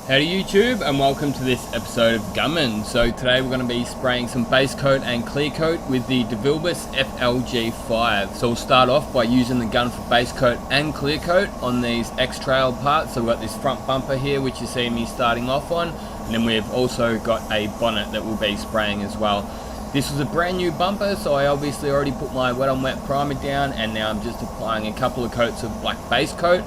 Howdy YouTube, and welcome to this episode of Gunman. So today we're going to be spraying some base coat and clear coat with the DeVilbiss FLG5. So we'll start off by using the gun for base coat and clear coat on these X-Trail parts. So we've got this front bumper here, which you see me starting off on, and then we've also got a bonnet that we'll be spraying as well. This was a brand new bumper, so I obviously already put my wet on wet primer down, and now I'm just applying a couple of coats of black base coat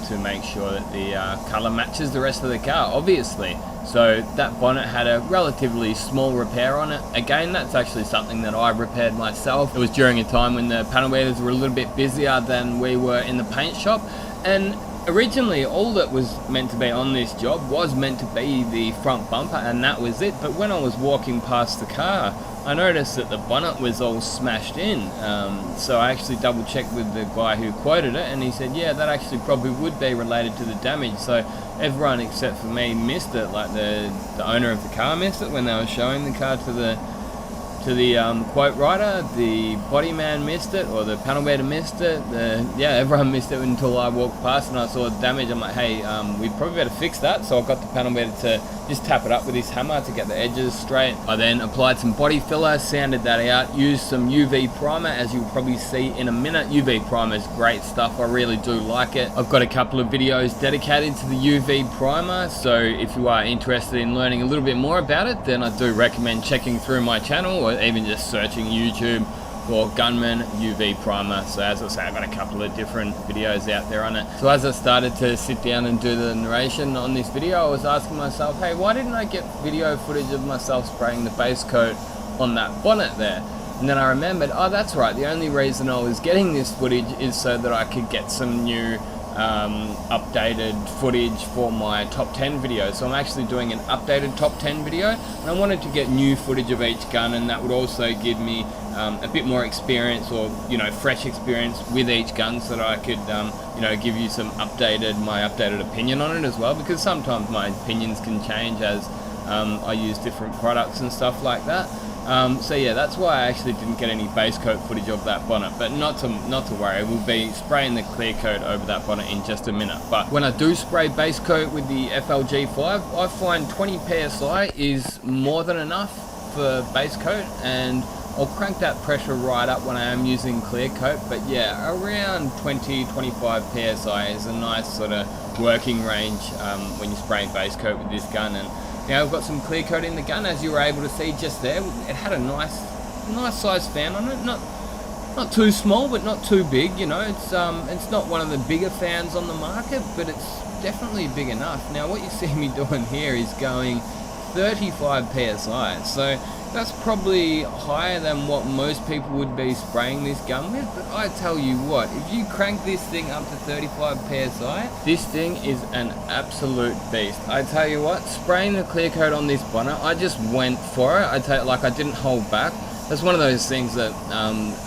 to make sure that the colour matches the rest of the car, obviously. So that bonnet had a relatively small repair on it. Again, that's actually something that I repaired myself. It was during a time when the panel beaters were a little bit busier than we were in the paint shop, and originally all that was meant to be on this job was meant to be the front bumper, and that was it. But when I was walking past the car, I noticed that the bonnet was all smashed in, so I actually double checked with the guy who quoted it, and he said yeah, that actually probably would be related to the damage. So everyone except for me missed it. Like the owner of the car missed it when they were showing the car to the quote writer, the body man missed it, or the panel beater missed it. Everyone missed it until I walked past and I saw the damage. I'm like, hey, we probably better fix that. So I got the panel beater to just tap it up with his hammer to get the edges straight. I then applied some body filler, sanded that out, used some UV primer, as you'll probably see in a minute. UV primer is great stuff, I really do like it. I've got a couple of videos dedicated to the UV primer, so if you are interested in learning a little bit more about it, then I do recommend checking through my channel, or even just searching YouTube for Gunman UV primer. So as I say, I've got a couple of different videos out there on it. So as I started to sit down and do the narration on this video, I was asking myself, hey, why didn't I get video footage of myself spraying the base coat on that bonnet there? And then I remembered, oh, that's right, the only reason I was getting this footage is so that I could get some new updated footage for my top 10 video. So I'm actually doing an updated top 10 video, and I wanted to get new footage of each gun, and that would also give me a bit more experience, or fresh experience with each gun, so that I could give you some my updated opinion on it as well, because sometimes my opinions can change as I use different products and stuff like that. So yeah, that's why I actually didn't get any base coat footage of that bonnet, but not to worry, we'll be spraying the clear coat over that bonnet in just a minute. But when I do spray base coat with the FLG5, I find 20 PSI is more than enough for base coat, and I'll crank that pressure right up when I am using clear coat. But yeah, around 20-25 PSI is a nice sort of working range when you're spraying base coat with this gun. And now I've got some clear coat in the gun, as you were able to see just there. It had a nice size fan on it, not too small but not too big. It's not one of the bigger fans on the market, but it's definitely big enough. Now what you see me doing here is going 35 PSI, so that's probably higher than what most people would be spraying this gun with. But I tell you what, if you crank this thing up to 35 PSI, this thing is an absolute beast. I tell you what, spraying the clear coat on this bonnet, I just went for it. I didn't hold back. That's one of those things that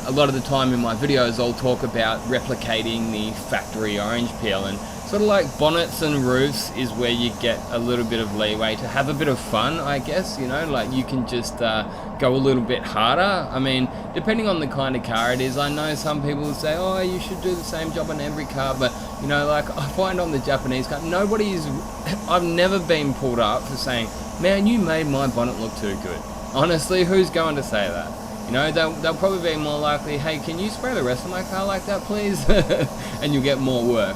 a lot of the time in my videos I'll talk about replicating the factory orange peel, and sort of like bonnets and roofs is where you get a little bit of leeway to have a bit of fun, I guess. Like you can just go a little bit harder. I mean, depending on the kind of car it is. I know some people say, oh, you should do the same job on every car, but like I find on the Japanese car, I've never been pulled up for saying, man, you made my bonnet look too good. Honestly, who's going to say that? They'll probably be more likely, hey, can you spray the rest of my car like that, please? And you'll get more work,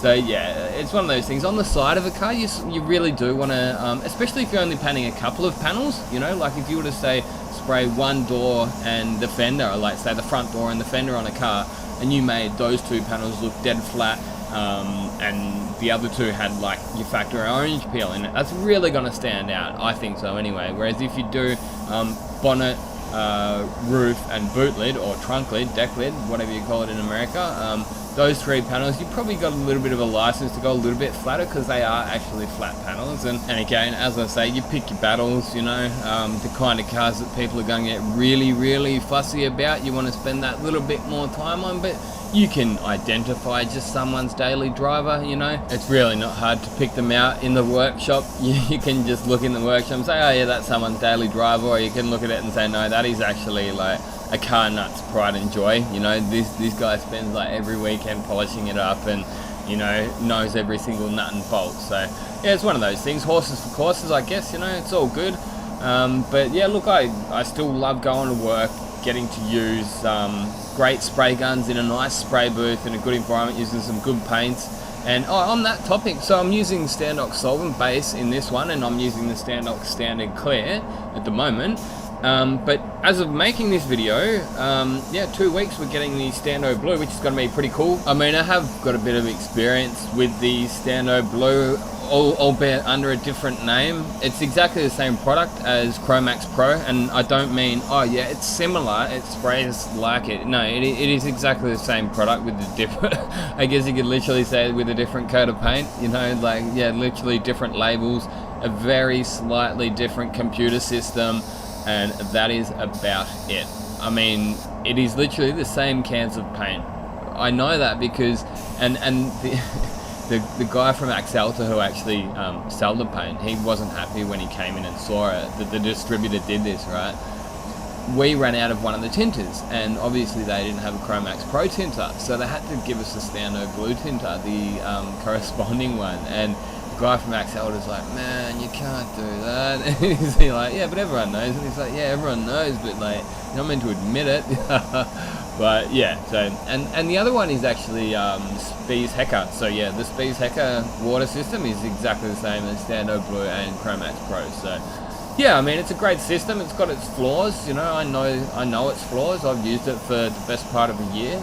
So yeah, it's one of those things. On the side of a car, you really do want to, especially if you're only painting a couple of panels, like if you were to say spray one door and the fender, or like say the front door and the fender on a car, and you made those two panels look dead flat, and the other two had like your factory orange peel in it, that's really going to stand out, I think so anyway. Whereas if you do bonnet, roof and boot lid, or trunk lid, deck lid, whatever you call it in America, those three panels, you've probably got a little bit of a license to go a little bit flatter, because they are actually flat panels. And again, as I say, you pick your battles. The kind of cars that people are going to get really fussy about, you want to spend that little bit more time on, but you can identify just someone's daily driver. It's really not hard to pick them out in the workshop. You can just look in the workshop and say, oh yeah, that's someone's daily driver, or you can look at it and say, no, that is actually like a car nut's pride and joy. This guy spends like every weekend polishing it up, and you know, knows every single nut and bolt. So yeah, it's one of those things, horses for courses, I guess, you know, it's all good. But yeah, look, I still love going to work, getting to use great spray guns in a nice spray booth in a good environment, using some good paints. And on that topic, so I'm using Standox solvent base in this one, and I'm using the Standox standard clear at the moment. But as of making this video, yeah, 2 weeks we're getting the Stando Blue, which is going to be pretty cool. I mean, I have got a bit of experience with the Stando Blue, albeit under a different name. It's exactly the same product as Chromax Pro, and I don't mean, oh yeah, it's similar, it sprays like it. No, it is exactly the same product with a different, I guess you could literally say with a different coat of paint, you know, like, yeah, literally different labels, a very slightly different computer system, and that is about it. I mean, it is literally the same cans of paint. I know that because, and the guy from Axalta who actually sold the paint, he wasn't happy when he came in and saw it, that the distributor did this, right? We ran out of one of the tinters, and obviously they didn't have a Chromax Pro tinter, so they had to give us a Stando Blue tinter, the corresponding one. And the guy from Axalta was like, man, you can't do that. And he's like, yeah, but everyone knows. And he's like, yeah, everyone knows, but like, you're not meant to admit it. But yeah, so, and the other one is actually Spies Hecker. So yeah, the Spies Hecker water system is exactly the same as Stando Blue and Chromax Pro. So yeah, I mean, it's a great system. It's got its flaws, you know, I know its flaws. I've used it for the best part of a year.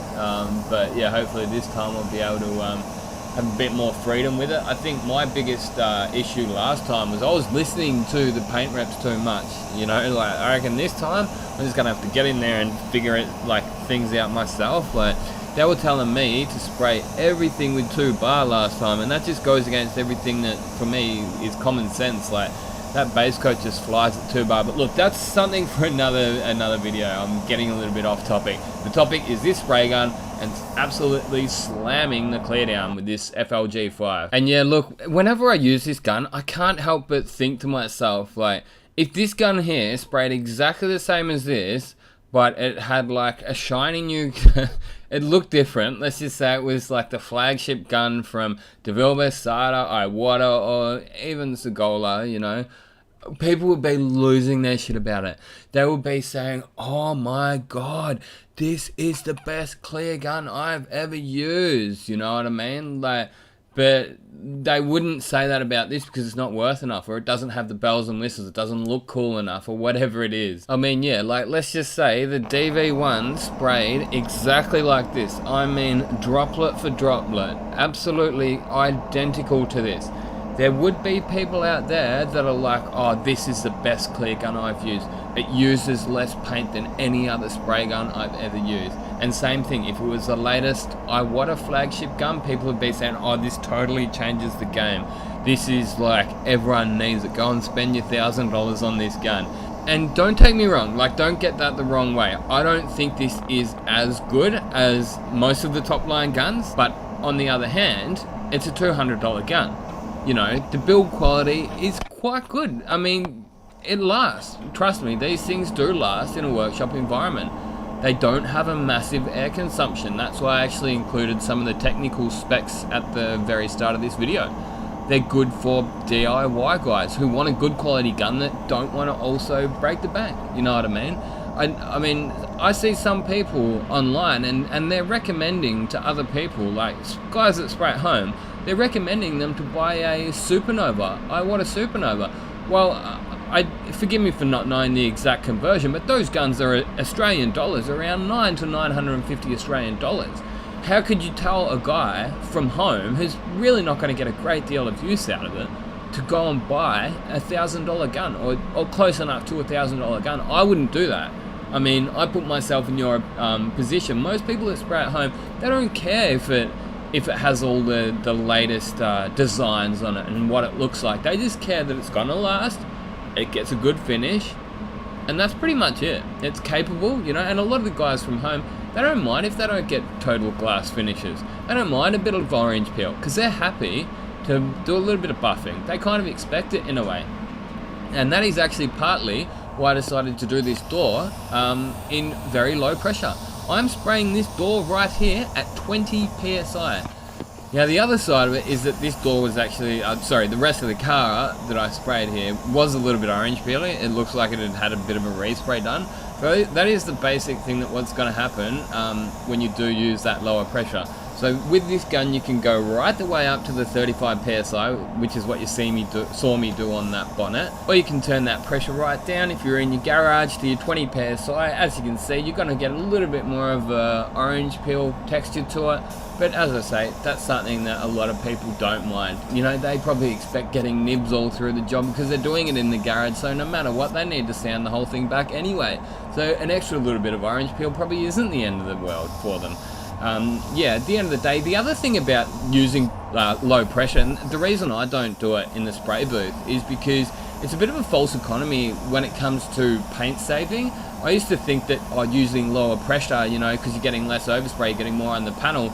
But yeah, hopefully this time I'll be able to have a bit more freedom with it. I think my biggest issue last time was I was listening to the paint reps too much, you know, like I reckon this time I'm just gonna have to get in there and figure it, like, things out myself. Like, they were telling me to spray everything with 2 bar last time, and that just goes against everything that for me is common sense. Like, that base coat just flies at 2 bar. But look, that's something for another video. I'm getting a little bit off topic. The topic is this spray gun, and it's absolutely slamming the clear down with this FLG5. And yeah, look, whenever I use this gun, I can't help but think to myself, like, if this gun here sprayed exactly the same as this, but it had like a shiny new, it looked different. Let's just say it was like the flagship gun from DeVilbiss, Sada, Iwata, or even Segola, you know, people would be losing their shit about it. They would be saying, oh my god, this is the best clear gun I've ever used, you know what I mean? Like, but they wouldn't say that about this because it's not worth enough, or it doesn't have the bells and whistles, it doesn't look cool enough, or whatever it is. I mean, yeah, like, let's just say the DV1 sprayed exactly like this. I mean, droplet for droplet, absolutely identical to this. There would be people out there that are like, oh, this is the best clear gun I've used. It uses less paint than any other spray gun I've ever used. And same thing, if it was the latest Iwata flagship gun, people would be saying, oh, this totally changes the game. This is like, everyone needs it. Go and spend your $1,000 on this gun. And don't take me wrong, like, don't get that the wrong way. I don't think this is as good as most of the top line guns, but on the other hand, it's a $200 gun. You know, the build quality is quite good. I mean, it lasts. Trust me, these things do last in a workshop environment. They don't have a massive air consumption. That's why I actually included some of the technical specs at the very start of this video. They're good for DIY guys who want a good quality gun that don't want to also break the bank. You know what I mean? I mean, I see some people online and they're recommending to other people, like guys that spray at home, they're recommending them to buy a Supernova. I want a Supernova. Well, forgive me for not knowing the exact conversion, but those guns are Australian dollars, around 9 to 950 Australian dollars. How could you tell a guy from home who's really not going to get a great deal of use out of it to go and buy a $1,000 gun or close enough to a $1,000 gun? I wouldn't do that. I mean, I put myself in your position. Most people that spray at home, they don't care if it has all the latest designs on it and what it looks like. They just care that it's gonna last, it gets a good finish, and that's pretty much it. It's capable, you know, and a lot of the guys from home, they don't mind if they don't get total glass finishes. They don't mind a bit of orange peel, because they're happy to do a little bit of buffing. They kind of expect it in a way. And that is actually partly why I decided to do this door in very low pressure. I'm spraying this door right here at 20 psi. Now the other side of it is that this door was actually, sorry, the rest of the car that I sprayed here was a little bit orange peeling. It looks like it had had a bit of a respray done. So that is the basic thing that what's going to happen when you do use that lower pressure. So with this gun, you can go right the way up to the 35 PSI, which is what you saw me do on that bonnet. Or you can turn that pressure right down if you're in your garage to your 20 PSI. As you can see, you're going to get a little bit more of a orange peel texture to it. But as I say, that's something that a lot of people don't mind. You know, they probably expect getting nibs all through the job because they're doing it in the garage, so no matter what, they need to sand the whole thing back anyway. So an extra little bit of orange peel probably isn't the end of the world for them. Yeah, at the end of the day, the other thing about using low pressure, and the reason I don't do it in the spray booth is because it's a bit of a false economy when it comes to paint saving. I used to think that using lower pressure, you know, because you're getting less overspray, you're getting more on the panel.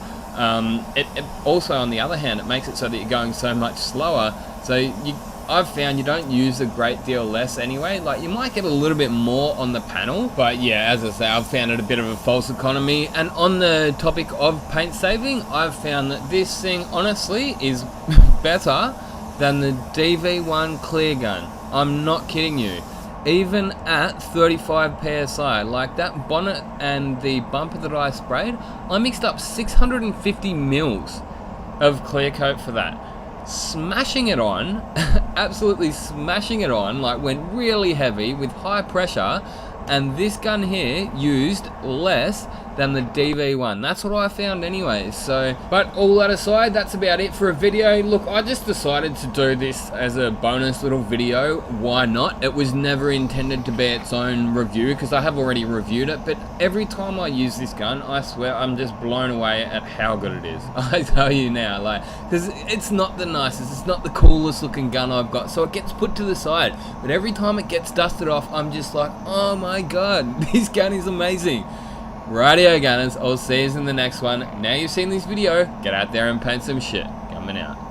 It also, on the other hand, it makes it so that you're going so much slower. So I've found you don't use a great deal less anyway. Like, you might get a little bit more on the panel, but yeah, as I say, I've found it a bit of a false economy. And on the topic of paint saving, I've found that this thing honestly is better than the DV1 clear gun. I'm not kidding you. Even at 35 PSI, like that bonnet and the bumper that I sprayed, I mixed up 650 mils of clear coat for that. Smashing it on, absolutely smashing it on, like went really heavy with high pressure, and this gun here used less than the DV1. That's what I found anyway. So, but all that aside, that's about it for a video. Look, I just decided to do this as a bonus little video. Why not? It was never intended to be its own review because I have already reviewed it, but every time I use this gun, I swear I'm just blown away at how good it is. I tell you now, like, because it's not the nicest, it's not the coolest looking gun I've got, so it gets put to the side, but every time it gets dusted off, I'm just like, oh my god, this gun is amazing. Rightio gunners, I'll see you in the next one. Now you've seen this video, get out there and paint some shit. Coming out.